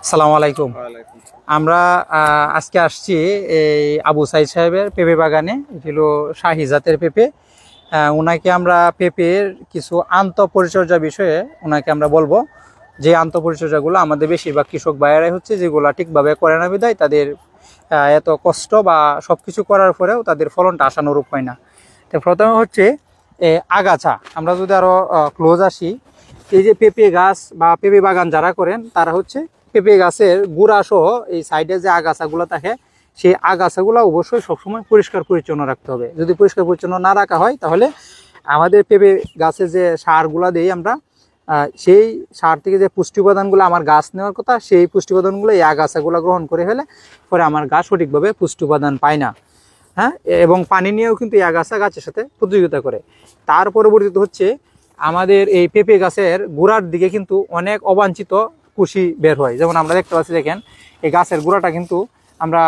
আসসালামু আলাইকুম। আমরা আজকে আসছি এই আবু সাইদ সাহেবের পেঁপে বাগানে। এটি হলো শাহী জাতের পেঁপে। ওনাকে আমরা পেঁপের কিছু আন্তঃপরিচর্যা বিষয়ে ওনাকে আমরা বলবো, যে আন্তঃপরিচর্যাগুলো আমাদের বেশিরভাগ কৃষক ভাইয়েরাই হচ্ছে যেগুলো ঠিকভাবে করে না বিধায় তাদের এত কষ্ট বা সব কিছু করার পরেও তাদের ফলনটা আশানুরূপ হয় না। তো প্রথমে হচ্ছে আগাছা। আমরা যদি আরও ক্লোজ আসি, এই যে পেঁপে গাছ বা পেঁপে বাগান যারা করেন তারা হচ্ছে পেঁপে গাছের গুড়া সহ এই সাইডে যে আগাছাগুলো থাকে সেই আগাছাগুলো অবশ্যই সবসময় পরিষ্কার পরিচ্ছন্ন রাখতে হবে। যদি পরিষ্কার পরিচ্ছন্ন না রাখা হয় তাহলে আমাদের পেঁপে গাছে যে সারগুলো দিই আমরা, সেই সার থেকে যে পুষ্টি উপাদানগুলো আমার গাছ নেওয়ার কথা, সেই পুষ্টি উপাদানগুলো এই আগাছাগুলো গ্রহণ করে ফেলে, পরে আমার গাছ সঠিকভাবে পুষ্টি উপাদান পায় না। হ্যাঁ, এবং পানি নিয়েও কিন্তু এই আগাছা গাছের সাথে প্রতিযোগিতা করে। তার পরবর্তীতে হচ্ছে আমাদের এই পেঁপে গাছের গোড়ার দিকে কিন্তু অনেক অবাঞ্ছিত কুশি বের হয়। যেমন আমরা দেখতে পাচ্ছি, দেখেন এই গাছের গোড়াটা কিন্তু আমরা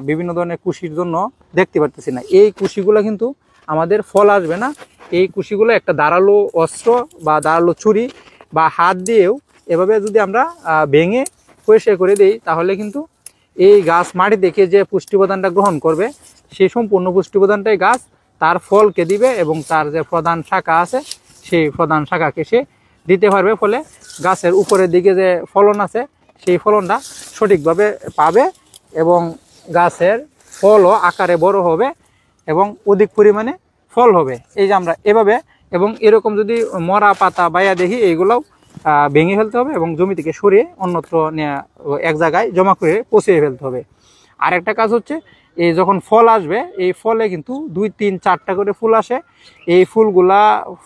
বিভিন্ন ধরনের কুশির জন্য দেখতে পারতেছি না। এই কুশিগুলো কিন্তু আমাদের ফল আসবে না। এই কুশিগুলো একটা ধারালো অস্ত্র বা ধারালো ছুরি বা হাত দিয়েও এভাবে যদি আমরা ভেঙে পরিষ্কার করে দিই, তাহলে কিন্তু এই গাছ মাটি থেকে যে পুষ্টি উপাদানটা গ্রহণ করবে সেই সম্পূর্ণ পুষ্টি উপাদানটাই গাছ তার ফলকে দিবে, এবং তার যে প্রধান শাখা আছে সেই প্রধান শাখাকে সে দিতে পারবে। ফলে গাছের উপরের দিকে যে ফলন আছে সেই ফলনটা সঠিকভাবে পাবে, এবং গাছের ফলও আকারে বড় হবে এবং অধিক পরিমাণে ফল হবে। এই যে আমরা এভাবে, এবং এরকম যদি মরা পাতা বাইয়া দেখি, এইগুলোও ভেঙে ফেলতে হবে এবং জমি থেকে সরিয়ে অন্যত্র এক জায়গায় জমা করে পচিয়ে ফেলতে হবে। আর একটা কাজ হচ্ছে, এই যখন ফল আসবে এই ফলে কিন্তু 2, 3, 4টা করে ফুল আসে। এই ফুলগুলা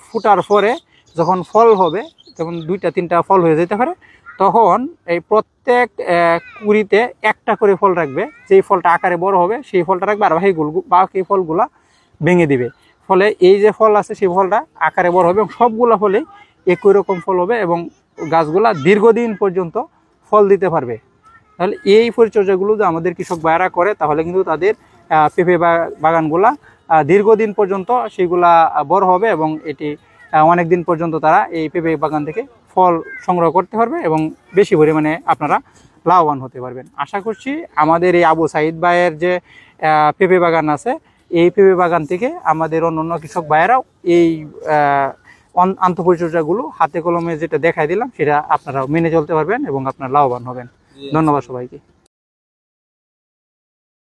ফুটার পরে যখন ফল হবে, যেমন 2টা 3টা ফল হয়ে যেতে পারে, তখন এই প্রত্যেক কুড়িতে একটা করে ফল রাখবে। যেই ফলটা আকারে বড় হবে সেই ফলটা রাখবে, আর বাকি ফলগুলা ভেঙে দিবে। ফলে এই যে ফল আছে সেই ফলটা আকারে বড় হবে এবং সবগুলো ফলে একই রকম ফল হবে এবং গাছগুলা দীর্ঘদিন পর্যন্ত ফল দিতে পারবে। তাহলে এই পরিচর্যাগুলো যদি আমাদের কৃষক ভাইয়েরা করে, তাহলে কিন্তু তাদের পেঁপে বাগানগুলা দীর্ঘদিন পর্যন্ত সেগুলা বড় হবে এবং এটি অনেক দিন পর্যন্ত তারা এই পেঁপে বাগান থেকে ফল সংগ্রহ করতে পারবে এবং বেশি পরিমাণে আপনারা লাভবান হতে পারবেন। আশা করছি আমাদের এই আবু সাইদ ভাইয়ের যে পেঁপে বাগান আছে, এই পেঁপে বাগান থেকে আমাদের অন্যান্য কৃষক ভাইয়েরাও এই আন্তঃপরিচর্যাগুলো হাতে কলমে যেটা দেখাই দিলাম সেটা আপনারা মেনে চলতে পারবেন এবং আপনারা লাভবান হবেন। ধন্যবাদ সবাইকে।